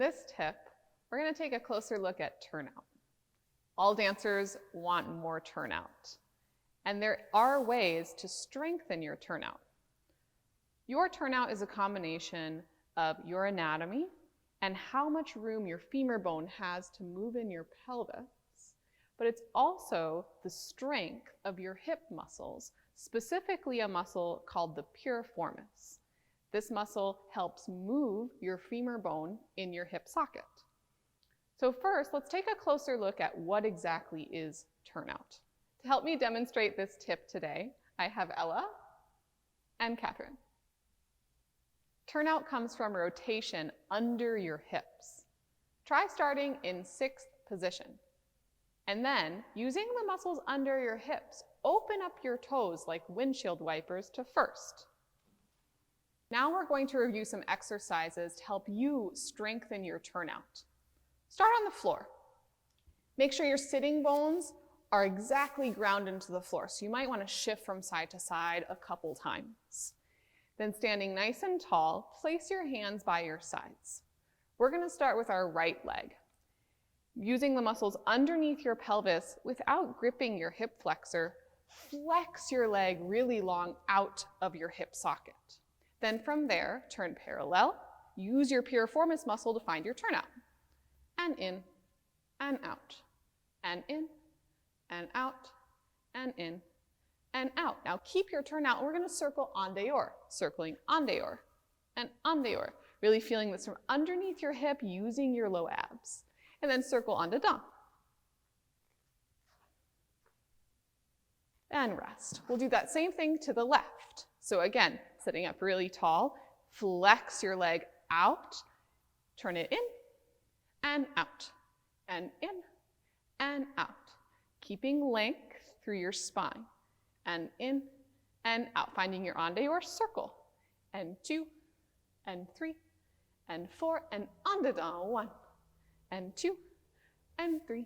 this tip, we're going to take a closer look at turnout. All dancers want more turnout, and there are ways to strengthen your turnout. Your turnout is a combination of your anatomy and how much room your femur bone has to move in your pelvis, but it's also the strength of your hip muscles, specifically a muscle called the piriformis. This muscle helps move your femur bone in your hip socket. So first, let's take a closer look at what exactly is turnout. To help me demonstrate this tip today, I have Ella and Catherine. Turnout comes from rotation under your hips. Try starting in 6th position. And then, using the muscles under your hips, open up your toes like windshield wipers to 1st. Now we're going to review some exercises to help you strengthen your turnout. Start on the floor. Make sure your sitting bones are exactly ground into the floor, so you might want to shift from side to side a couple times. Then standing nice and tall, place your hands by your sides. We're going to start with our right leg. Using the muscles underneath your pelvis without gripping your hip flexor, flex your leg really long out of your hip socket. Then from there, turn parallel. Use your piriformis muscle to find your turnout. And in, and out, and in, and out, and in, and out. Now keep your turnout, and we're going to circle en dehors, circling en dehors, and en dehors. Really feeling this from underneath your hip, using your low abs. And then circle en dedans. And rest. We'll do that same thing to the left. So again, sitting up really tall, flex your leg out, turn it in, and out, and in, and out. Keeping length through your spine, and in, and out. Finding your en dehors circle, and 2, and 3, and 4, and en dedans, 1, and 2, and 3,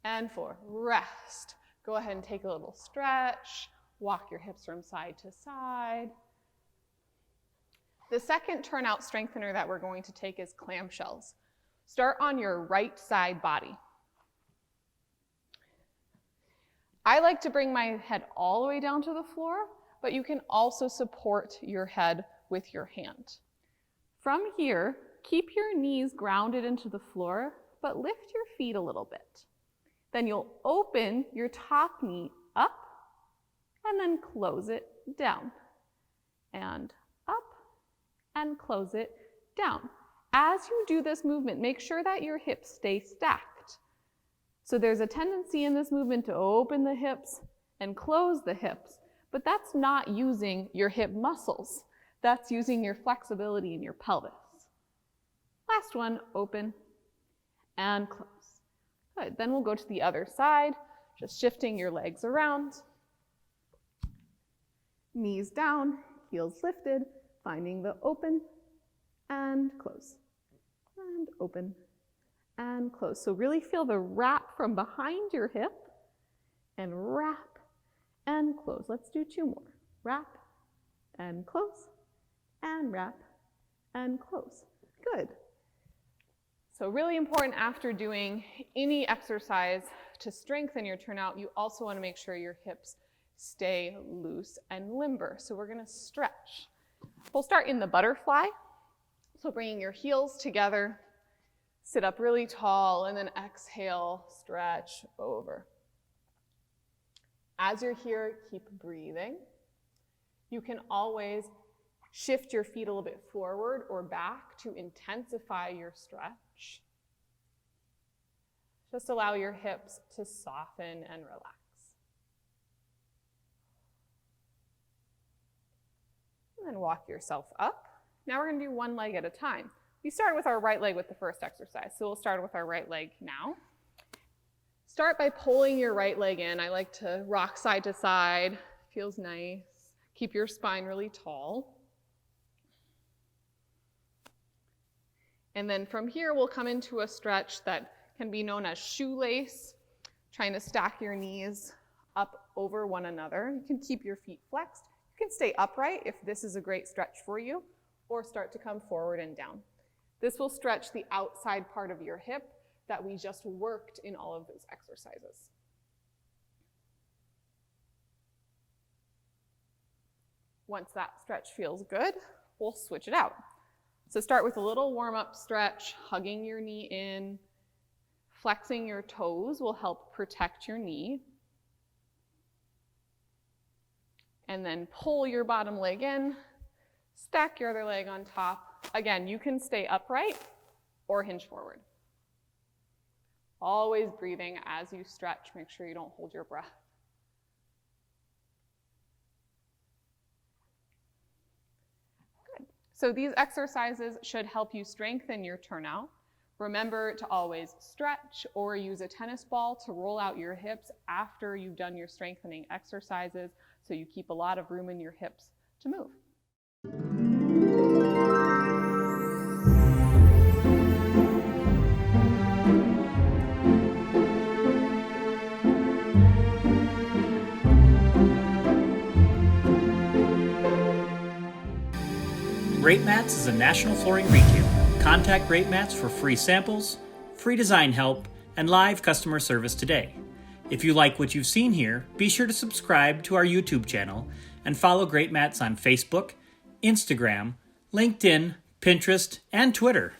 and 4. Rest. Go ahead and take a little stretch. Walk your hips from side to side. The second turnout strengthener that we're going to take is clamshells. Start on your right side body. I like to bring my head all the way down to the floor, but you can also support your head with your hand. From here, keep your knees grounded into the floor, but lift your feet a little bit. Then you'll open your top knee up and then close it down. And up and close it down. As you do this movement, make sure that your hips stay stacked. So there's a tendency in this movement to open the hips and close the hips, but that's not using your hip muscles. That's using your flexibility in your pelvis. Last one, open and close. Good, then we'll go to the other side, just shifting your legs around. Knees down, heels lifted, finding the open and close. And open and close. So really feel the wrap from behind your hip and wrap and close. Let's do 2 more. Wrap and close and wrap and close. Good. So really important after doing any exercise to strengthen your turnout, you also want to make sure your hips stay loose and limber. So we're going to stretch. We'll start in the butterfly. So bringing your heels together, sit up really tall, and then exhale, stretch over. As you're here, keep breathing. You can always shift your feet a little bit forward or back to intensify your stretch. Just allow your hips to soften and relax. And then walk yourself up. Now we're going to do one leg at a time. We started with our right leg with the first exercise, so we'll start with our right leg now. Start by pulling your right leg in. I like to rock side to side. Feels nice. Keep your spine really tall. And then from here, we'll come into a stretch that can be known as shoelace, trying to stack your knees up over one another. You can keep your feet flexed. You can stay upright if this is a great stretch for you, or start to come forward and down. This will stretch the outside part of your hip that we just worked in all of those exercises. Once that stretch feels good, we'll switch it out. So start with a little warm-up stretch, hugging your knee in. Flexing your toes will help protect your knee. And then pull your bottom leg in, stack your other leg on top. Again, you can stay upright or hinge forward. Always breathing as you stretch. Make sure you don't hold your breath. Good. So these exercises should help you strengthen your turnout. Remember to always stretch or use a tennis ball to roll out your hips after you've done your strengthening exercises, so you keep a lot of room in your hips to move. Greatmats is a national flooring retailer. Contact Greatmats for free samples, free design help, and live customer service today. If you like what you've seen here, be sure to subscribe to our YouTube channel and follow Greatmats on Facebook, Instagram, LinkedIn, Pinterest, and Twitter.